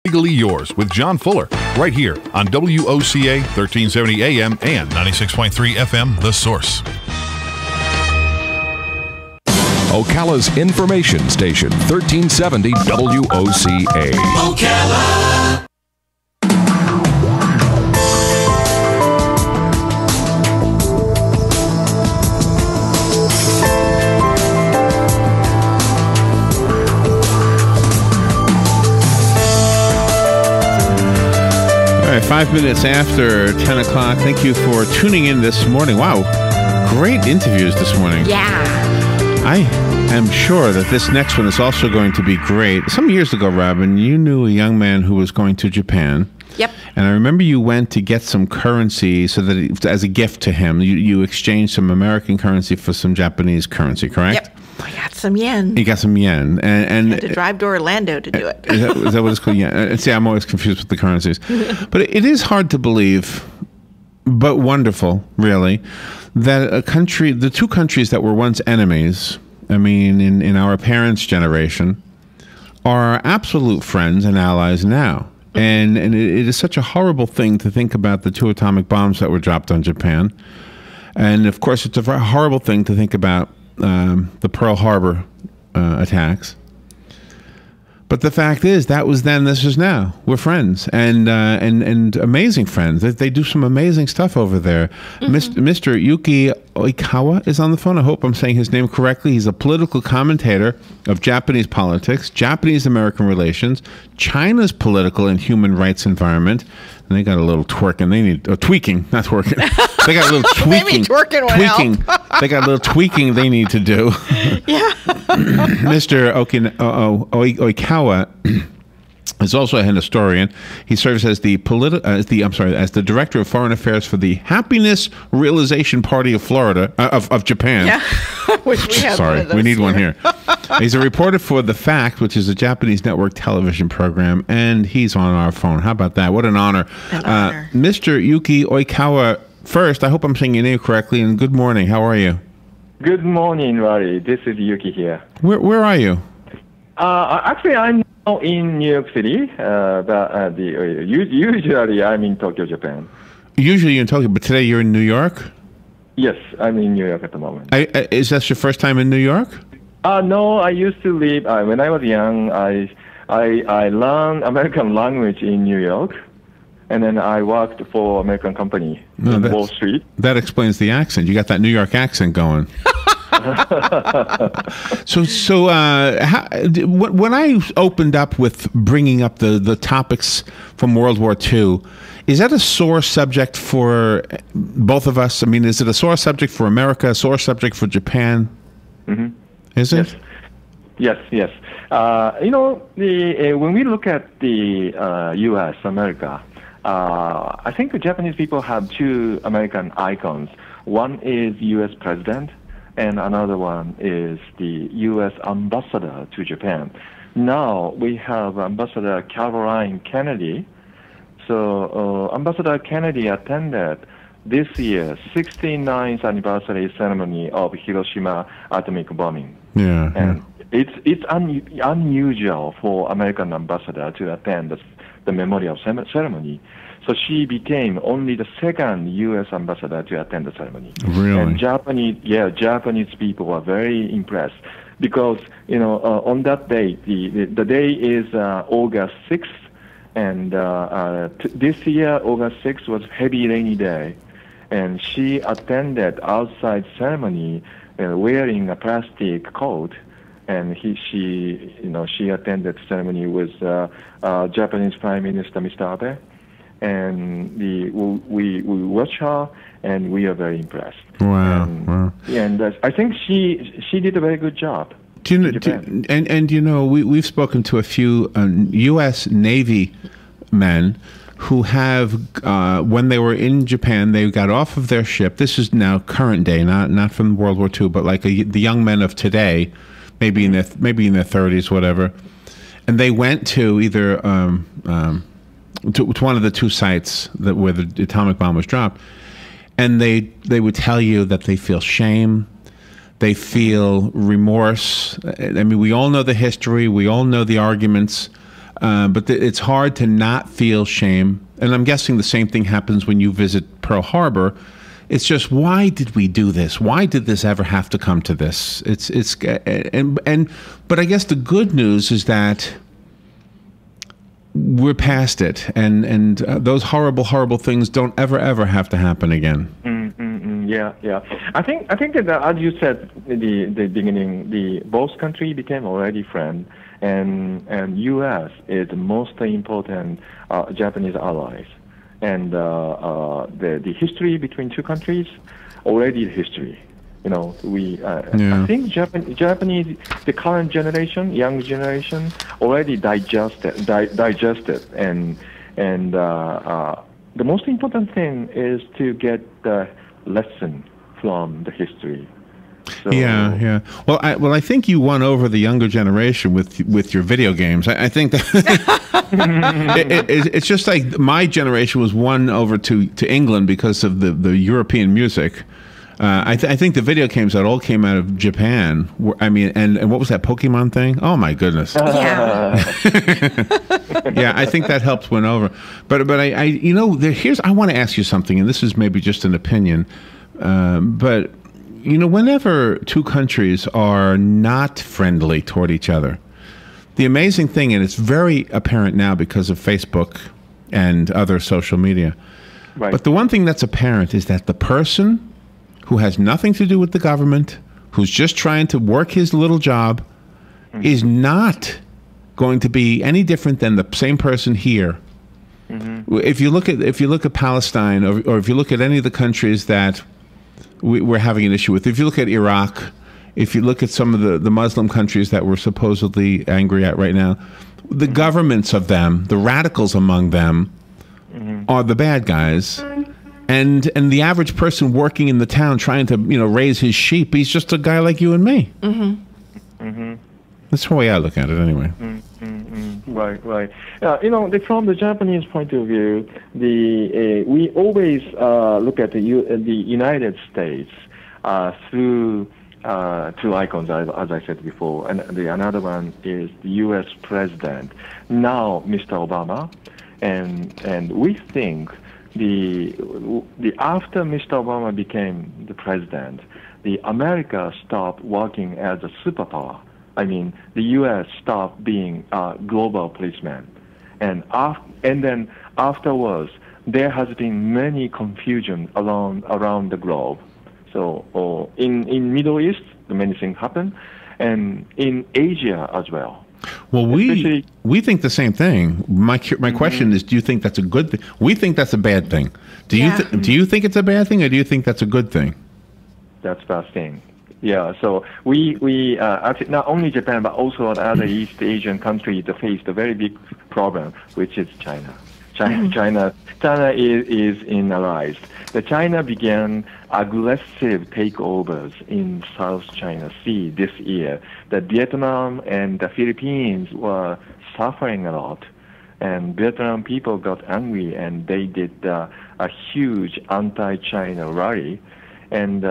Legally Yours with John Fuller, right here on WOCA 1370 AM and 96.3 FM, The Source. Ocala's information station, 1370 WOCA. Ocala. All right, 5 minutes after 10 o'clock. Thank you for tuning in this morning. Wow, great interviews this morning. Yeah. I am sure that this next one is also going to be great. Some years ago, Robin, you knew a young man who was going to Japan. Yep. And I remember you went to get some currency so that as a gift to him, you exchanged some American currency for some Japanese currency, correct? Yep. I got some yen. You got some yen. And had to drive to Orlando to do it. Is that what it's called? Yeah. See, I'm always confused with the currencies. But it is hard to believe, but wonderful, really, that the two countries that were once enemies, I mean, in our parents' generation, are absolute friends and allies now. And it is such a horrible thing to think about the 2 atomic bombs that were dropped on Japan. And, of course, it's a very horrible thing to think about the Pearl Harbor attacks. But the fact is, that was then, this is now. We're friends, and amazing friends. They do some amazing stuff over there. Mr. Yuki Oikawa is on the phone. I hope I'm saying his name correctly. He's a political commentator of Japanese politics, Japanese-American relations, China's political and human rights environment. And they got a little twerking. They need tweaking, not twerking. They got a little tweaking. Maybe twerking would help. They got a little tweaking they need to do. Yeah. Mr. Oikawa is also a historian. He serves as the director of foreign affairs for the Happiness Realization Party of Florida of Japan. Yeah. Which we have. Sorry, we need one here. He's a reporter for The Fact, which is a Japanese network television program, and he's on our phone. How about that? What an honor. Mr. Yuki Oikawa, first, I hope I'm saying your name correctly, and good morning. How are you? Good morning, Larry. This is Yuki here. Where are you? Actually, I'm now in New York City, but usually I'm in Tokyo, Japan. Usually you're in Tokyo, but today you're in New York? Yes, I'm in New York at the moment. Is that your first time in New York? No, I used to live, when I was young, I learned American language in New York, and then I worked for American company in Wall Street. That explains the accent. You got that New York accent going. When I opened up with bringing up the topics from World War II, is that a sore subject for both of us? I mean, is it a sore subject for America, a sore subject for Japan? Mm-hmm. Is it? Yes. When we look at the U.S., America, I think the Japanese people have two American icons. One is U.S. president, and another one is the U.S. ambassador to Japan. Now we have Ambassador Caroline Kennedy. So Ambassador Kennedy attended this year's 69th anniversary ceremony of Hiroshima atomic bombing. Yeah. And it's unusual for American ambassador to attend the memorial ceremony. So she became only the second U.S. ambassador to attend the ceremony. Really? And Japanese people were very impressed because, on that day, the day is August 6th, and this year, August 6th was heavy rainy day, and she attended outside ceremony wearing a plastic coat, and she attended ceremony with Japanese Prime Minister Mr. Abe. And we watch her, and we are very impressed. Wow! And I think she did a very good job. We've spoken to a few U.S. Navy men who have, when they were in Japan, they got off of their ship. This is now current day, not from World War II, but like the young men of today, maybe in their 30s, whatever. And they went to either to one of the two sites where the atomic bomb was dropped, and they would tell you that they feel shame, they feel remorse. I mean, we all know the history, we all know the arguments. But it's hard to not feel shame. And I'm guessing the same thing happens when you visit Pearl Harbor. It's just, why did we do this? Why did this ever have to come to this? But I guess the good news is that we're past it, and those horrible things don't ever have to happen again. Yeah. I think that as you said in the beginning, both countries became already friends, and U.S. is the most important Japanese allies, and the history between two countries already history. You know, I think Japanese, the current generation, young generation, already digested, and the most important thing is to get the lesson from the history. So, yeah. Well, I think you won over the younger generation with your video games. I think that it's just like my generation was won over to England because of the European music. I think the video games that all came out of Japan. And what was that Pokemon thing? Oh my goodness! Yeah. Yeah, I think that helped win over. But I want to ask you something, and this is maybe just an opinion, but whenever two countries are not friendly toward each other, the amazing thing, and it's very apparent now because of Facebook and other social media. Right. But the one thing that's apparent is that the person who has nothing to do with the government, who's just trying to work his little job, is not going to be any different than the same person here. If you look at Palestine, or if you look at any of the countries that we're having an issue with, if you look at Iraq, if you look at some of the Muslim countries that we're supposedly angry at right now, the governments of them, the radicals among them, are the bad guys. And the average person working in the town trying to raise his sheep, he's just a guy like you and me. That's the way I look at it, anyway. Right. From the Japanese point of view, we always look at the United States through two icons, as I said before, and another one is the U.S. president, now Mr. Obama, and we think the after Mr. Obama became the president, the America stopped working as a superpower. I mean, the U.S. stopped being a global policeman, and then afterwards there has been many confusion around the globe. So in Middle East, many things happen, and in Asia as well. Well, we think the same thing. My question is, do you think that's a good thing? We think that's a bad thing. Do you think it's a bad thing, or do you think that's a good thing? That's bad thing. Yeah. So we not only Japan but also other East Asian countries faced a very big problem, which is China. China is in a rise. China began aggressive takeovers in South China Sea this year. The Vietnam and the Philippines were suffering a lot, and Vietnam people got angry, and they did a huge anti-China rally, and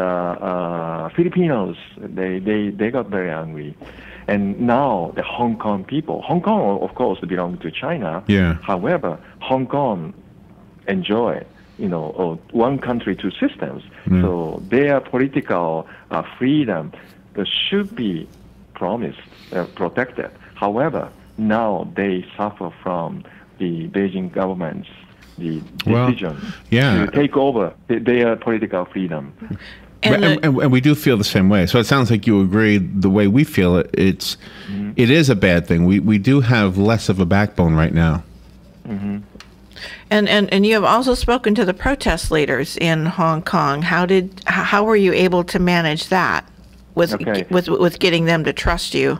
Filipinos they got very angry. And now the Hong Kong people, Hong Kong of course belong to China. Yeah. However, Hong Kong enjoy one country, two systems. So their political freedom should be promised, protected. However, now they suffer from the Beijing government's decision to take over their political freedom. And we do feel the same way. So it sounds like you agree the way we feel it. It is a bad thing. We do have less of a backbone right now. And you have also spoken to the protest leaders in Hong Kong. How were you able to manage that with getting them to trust you?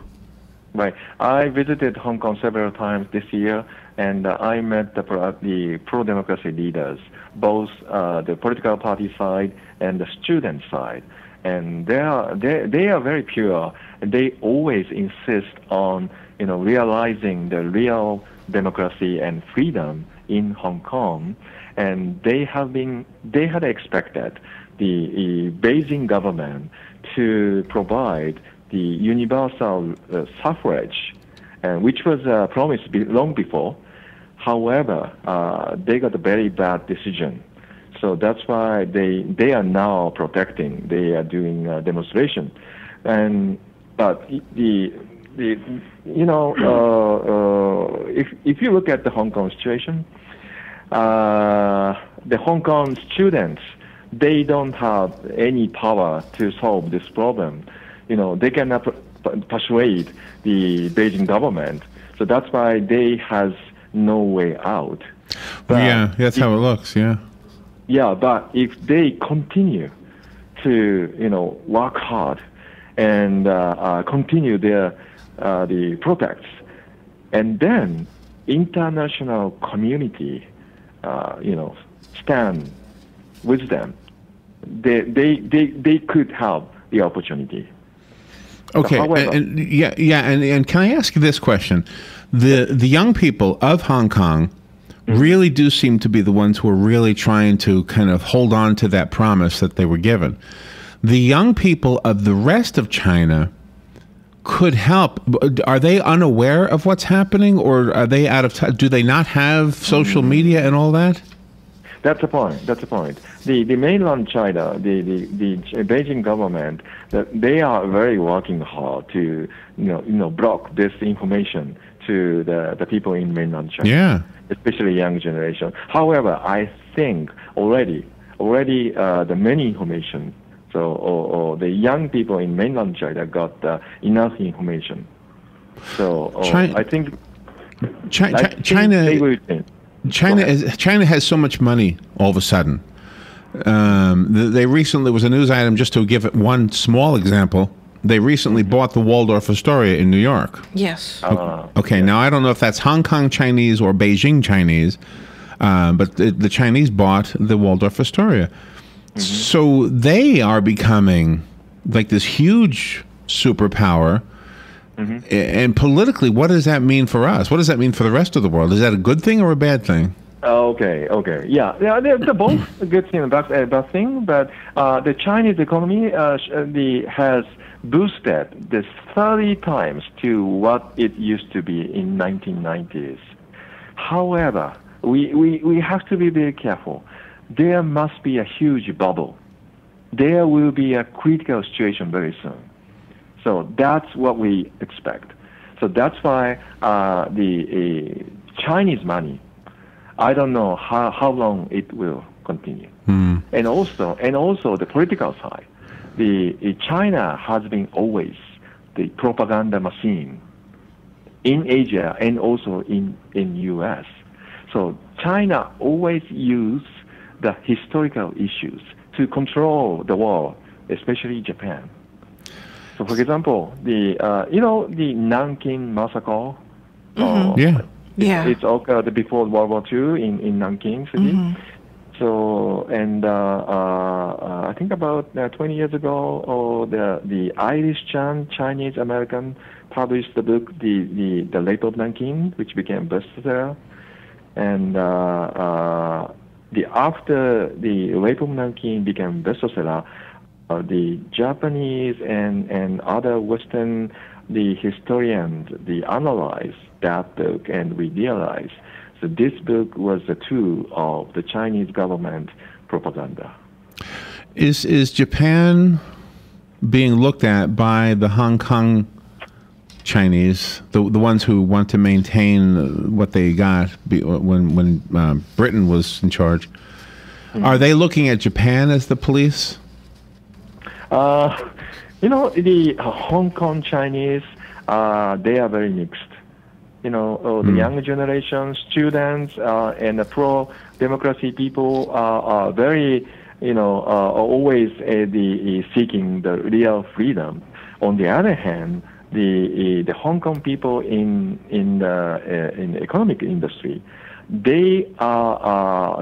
Right. I visited Hong Kong several times this year, and I met the pro-democracy leaders, both the political party side and the student side. And they are very pure. They always insist on realizing the real democracy and freedom in Hong Kong, and they had expected the Beijing government to provide the universal suffrage and which was promised long before. However, they got a very bad decision. So that's why they are now protecting. They are doing a demonstration, but if you look at the Hong Kong situation, the Hong Kong students, they don't have any power to solve this problem. They cannot persuade the Beijing government. So that's why they has no way out. But yeah, that's how it looks. Yeah. Yeah, but if they continue to work hard and continue their the protests, and then international community stand with them, they could have the opportunity. Okay, However, and can I ask you this question? The young people of Hong Kong really do seem to be the ones who are really trying to kind of hold on to that promise that they were given. The young people of the rest of China could help. Are they unaware of what's happening, or are they out of touch? Do they not have social media and all that? That's the point. The mainland China, the Beijing government, they are very working hard to block this information to the people in mainland China. Yeah. Especially young generation. However, I think already the many information. So or the young people in mainland China got enough information. So I think China they will change. China has so much money all of a sudden. They recently, was a news item, just to give it one small example, they recently bought the Waldorf Astoria in New York. Yes. Okay, now I don't know if that's Hong Kong Chinese or Beijing Chinese, but the Chinese bought the Waldorf Astoria. So they are becoming like this huge superpower. And politically, what does that mean for us? What does that mean for the rest of the world? Is that a good thing or a bad thing? Okay. Yeah, they're both a good thing and a bad thing. But the Chinese economy has boosted this 30 times to what it used to be in 1990s. However, we have to be very careful. There must be a huge bubble. There will be a critical situation very soon. So that's what we expect. So that's why the Chinese money, I don't know how long it will continue. And also the political side. The China has been always the propaganda machine in Asia and also in U.S. So China always use the historical issues to control the world, especially Japan. So, for example, the Nanking massacre. It's occurred before World War II in Nanking City. So, and I think about 20 years ago, the Irish Chinese American published the book The Rape of Nanking, which became bestseller. And after the Rape of Nanking became bestseller, the Japanese and other Western historians analyzed that book, and we realized that this book was a tool of the Chinese government propaganda. Is Japan being looked at by the Hong Kong Chinese, the ones who want to maintain what they got when Britain was in charge? Are they looking at Japan as the police? The Hong Kong Chinese, they are very mixed. The younger generation, students, and the pro-democracy people are very, always seeking the real freedom. On the other hand, the Hong Kong people in the economic industry, they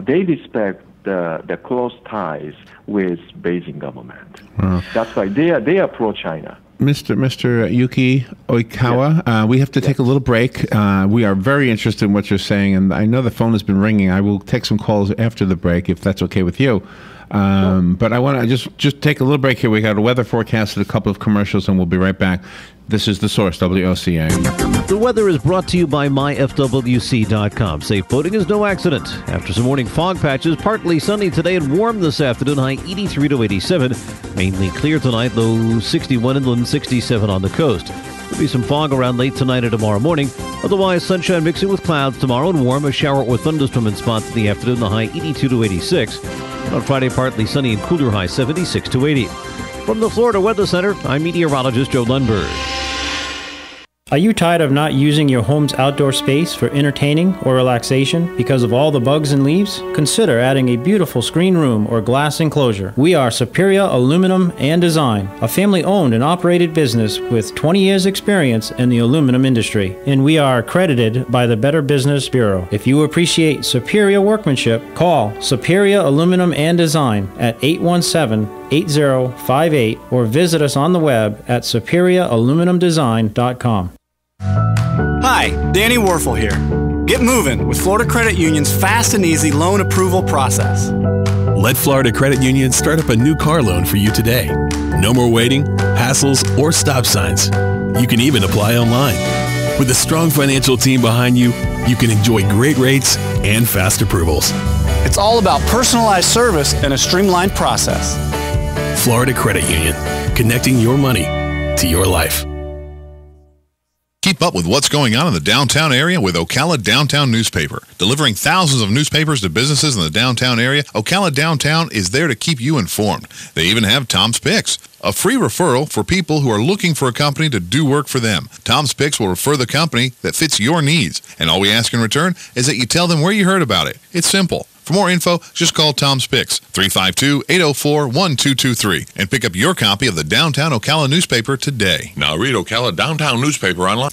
respect the close ties with Beijing government. That's why they are pro-China. Mr. Yuki Oikawa, we have to take a little break. We are very interested in what you're saying, and I know the phone has been ringing. I will take some calls after the break, if that's okay with you. But I want to just take a little break here. We got a weather forecast and a couple of commercials, and we'll be right back. This is The Source, WOCA. The weather is brought to you by myfwc.com. Safe boating is no accident. After some morning fog patches, partly sunny today and warm this afternoon, high 83 to 87. Mainly clear tonight, low 61 inland, 67 on the coast. There'll be some fog around late tonight and tomorrow morning. Otherwise, sunshine mixing with clouds tomorrow and warm. A shower or thunderstorm in spots in the afternoon, the high 82 to 86. On Friday, partly sunny and cooler, high 76 to 80. From the Florida Weather Center, I'm meteorologist Joe Lundberg. Are you tired of not using your home's outdoor space for entertaining or relaxation because of all the bugs and leaves? Consider adding a beautiful screen room or glass enclosure. We are Superior Aluminum and Design, a family-owned and operated business with 20 years experience in the aluminum industry, and we are accredited by the Better Business Bureau. If you appreciate superior workmanship, call Superior Aluminum and Design at 817-8058 or visit us on the web at superiораluminumdesign.com. Hi, Danny Warfel here. Get moving with Florida Credit Union's fast and easy loan approval process. Let Florida Credit Union start up a new car loan for you today. No more waiting, hassles, or stop signs. You can even apply online. With a strong financial team behind you, you can enjoy great rates and fast approvals. It's all about personalized service and a streamlined process. Florida Credit Union, connecting your money to your life. Keep up with what's going on in the downtown area with Ocala Downtown Newspaper. Delivering thousands of newspapers to businesses in the downtown area, Ocala Downtown is there to keep you informed. They even have Tom's Picks, a free referral for people who are looking for a company to do work for them. Tom's Picks will refer the company that fits your needs, and all we ask in return is that you tell them where you heard about it. It's simple. For more info, just call Tom's Picks, 352-804-1223, and pick up your copy of the Downtown Ocala newspaper today. Now read Ocala Downtown newspaper online.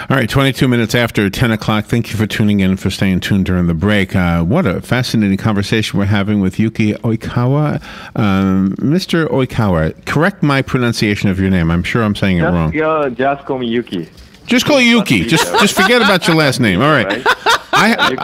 All right, 22 minutes after 10 o'clock. Thank you for tuning in and for staying tuned during the break. What a fascinating conversation we're having with Yuki Oikawa. Mr. Oikawa, correct my pronunciation of your name. I'm sure I'm saying it wrong. Just call me Yuki. Just call you Yuki. Just forget about your last name. All right.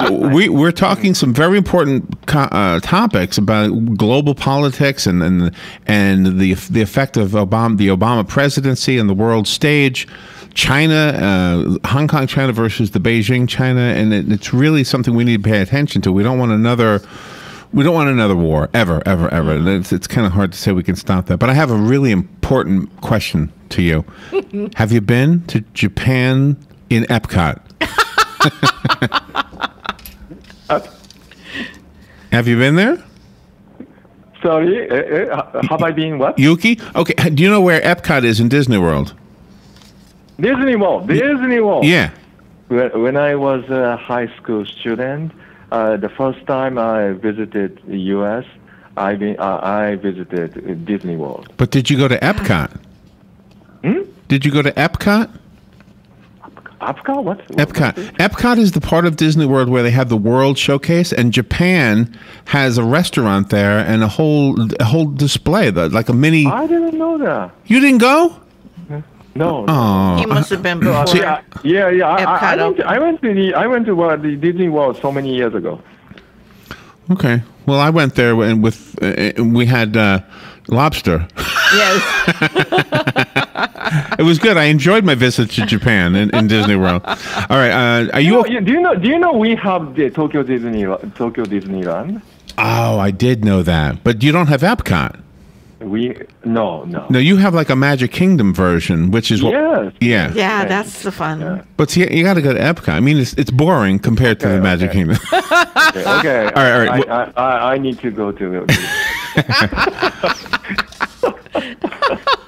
We're talking some very important topics about global politics and the effect of the Obama presidency and the world stage, China, Hong Kong China versus the Beijing China, and it's really something we need to pay attention to. We don't want another war ever. It's kind of hard to say we can stop that. But I have a really important question to you. Have you been to Japan in Epcot? Have you been there? Sorry, have I been what? Yuki? Okay, do you know where Epcot is in Disney World? Disney World. Yeah. When I was a high school student, the first time I visited the U.S., I visited Disney World. But did you go to Epcot? Did you go to Epcot? Epcot? What? Epcot. Epcot is the part of Disney World where they have the World Showcase, and Japan has a restaurant there and a whole display, like a mini. I didn't know that. You didn't go? No. Oh, He must have been before. Yeah. I went to the Disney World so many years ago. Okay. Well, I went there and we had lobster. Yes. It was good. I enjoyed my visit to Japan in Disney World. All right. Are you? Do you know we have the Tokyo Disneyland? Oh, I did know that, but you don't have Epcot. No. No, you have like a Magic Kingdom version, which is what. Yes. Yeah, that's the fun. Yeah. But see, you got to go to Epcot. I mean, it's boring compared to the Magic Kingdom. Okay. All right. I need to go to.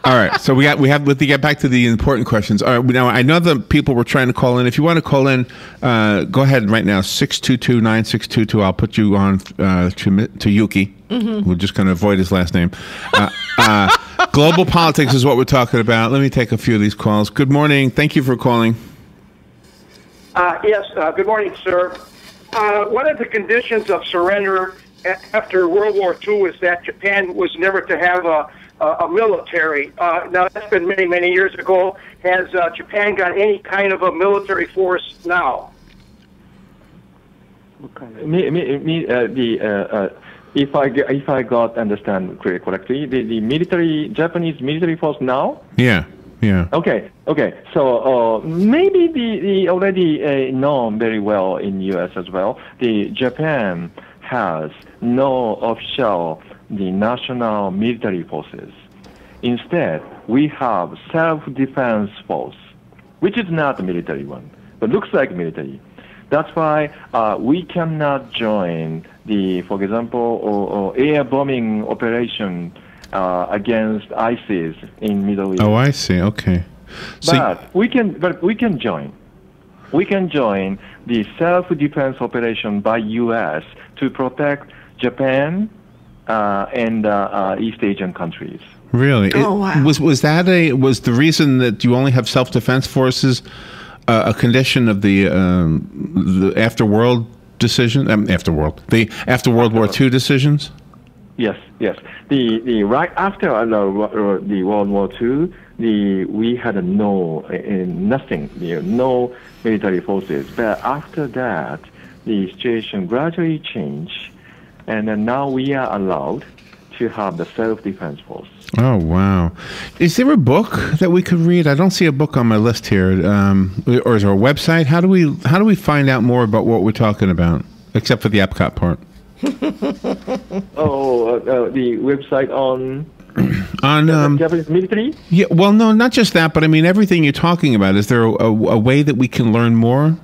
All right, so we have to get back to the important questions. All right, now I know that people were trying to call in. If you want to call in, go ahead right now, 622-9622. I'll put you on to Yuki. Mm-hmm. We're just going to avoid his last name. Global politics is what we're talking about. Let me take a few of these calls. Good morning. Thank you for calling. Yes, good morning, sir. One of the conditions of surrender after World War II was that Japan was never to have a military. Now, that's been many, many years ago. Has Japan got any kind of a military force now? if I got understand correctly, the Japanese military force now. Yeah. Yeah. Okay. So maybe the already known very well in U.S. as well. The Japan has no official national military forces. Instead, we have self-defense force, which is not a military one, but looks like military. That's why we cannot join for example, air bombing operation against ISIS in Middle East. Oh, I see. Okay. But we can join. We can join the self-defense operation by U.S. to protect Japan and East Asian countries. Really? Oh, wow. Was the reason that you only have self-defense forces a condition of the after World War II decisions? Yes. The right after the World War II, we had nothing, no military forces. But after that, the situation gradually changed, and then now we are allowed to have the self-defense force. Oh, wow. Is there a book that we could read? I don't see a book on my list here. Or is there a website? How do we find out more about what we're talking about, except for the Epcot part? The website on Japanese military? Yeah, well, no, not just that, but I mean everything you're talking about. Is there a way that we can learn more?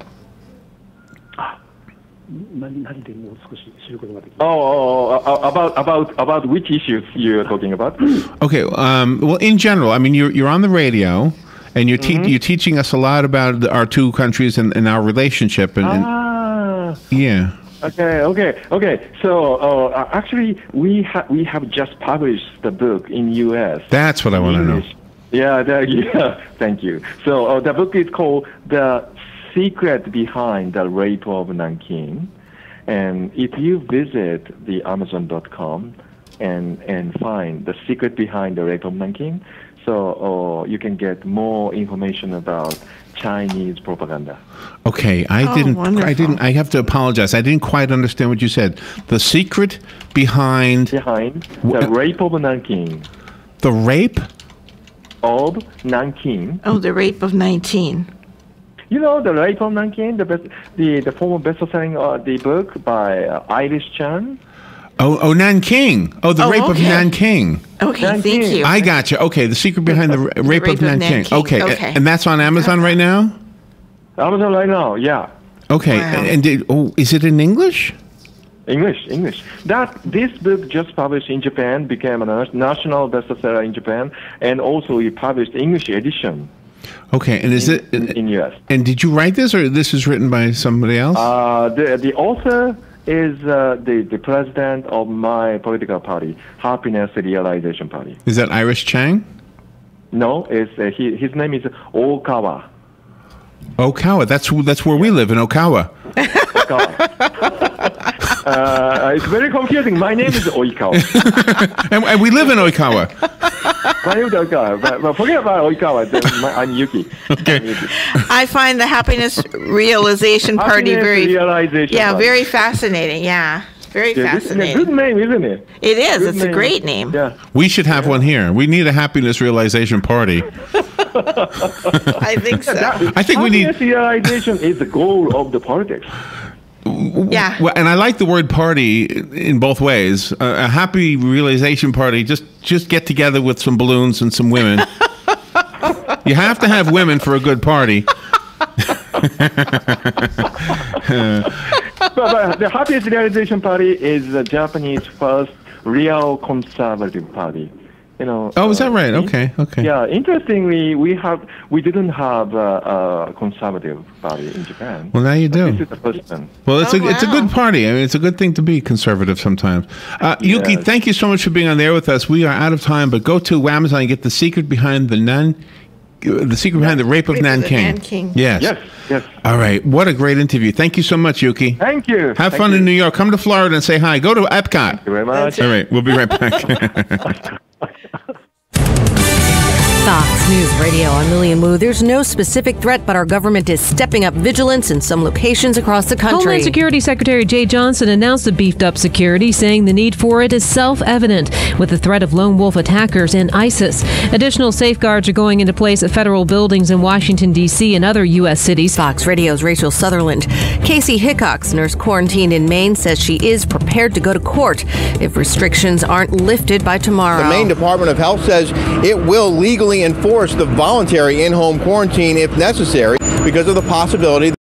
About which issues you're talking about? Okay, well, in general, I mean, you're on the radio, and you're teaching us a lot about our two countries and our relationship, yeah. Okay. So actually, we have just published the book in U.S. That's what I want to know. Yeah. Thank you. So the book is called "The Secret Behind the Rape of Nanking," and if you visit the Amazon.com and find "The Secret Behind the Rape of Nanking," so you can get more information about Chinese propaganda. Okay, I have to apologize. I didn't quite understand what you said. The secret behind the rape of Nanking. The rape of Nanking. Oh, the rape of 19. You know, the rape of Nanking, the former best-selling the book by Iris Chan. Oh, Nanking. Oh, the rape of Nanking. Okay, Nanking. thank you. I got you. Okay, the secret behind the rape of Nanking. Okay, and that's on Amazon right now? Amazon right now, yeah. Okay, wow. And is it in English? English. This book just published in Japan, became a national bestseller in Japan, and also we published English edition. Okay, and is it in US? And did you write this, or this is written by somebody else? The author is the president of my political party, Happiness Realization Party. Is that Iris Chang? No, his name is Oikawa. Oikawa, that's where we live, in Oikawa. It's very confusing. My name is Oikawa. and we live in Oikawa. My name is Oikawa, but forget about Oikawa. I'm Yuki. Okay. I find the Happiness Realization Party very fascinating. Yeah, very fascinating. It's a good name, isn't it? It is. It's a great name. Yeah. We should have one here. We need a Happiness Realization Party. I think so. I think we need. Happiness realization is the goal of the politics. Yeah. Well, and I like the word party in both ways. A happy realization party. Just get together with some balloons and some women. You have to have women for a good party. But the Happiness Realization Party is the Japanese first real conservative party. You know. Oh, is that right? Okay. Yeah. Interestingly, we didn't have a conservative party in Japan. Well, now you do. This is the first one. Well, it's a good party. I mean, it's a good thing to be conservative sometimes. Yuki, thank you so much for being on there with us. We are out of time, but go to Amazon and get The Secret Behind the Rape of Nanking. Yes. All right. What a great interview. Thank you so much, Yuki. Thank you. Have fun in New York. Come to Florida and say hi. Go to Epcot. Thank you very much. All right. We'll be right back. Fox News Radio, I'm Lillian Wu. There's no specific threat, but our government is stepping up vigilance in some locations across the country. Homeland Security Secretary Jay Johnson announced the beefed up security, saying the need for it is self-evident with the threat of lone wolf attackers and ISIS. Additional safeguards are going into place at federal buildings in Washington, D.C. and other U.S. cities. Fox Radio's Rachel Sutherland. Casey Hickox, nurse quarantined in Maine, says she is prepared to go to court if restrictions aren't lifted by tomorrow. The Maine Department of Health says it will legally enforce the voluntary in-home quarantine if necessary because of the possibility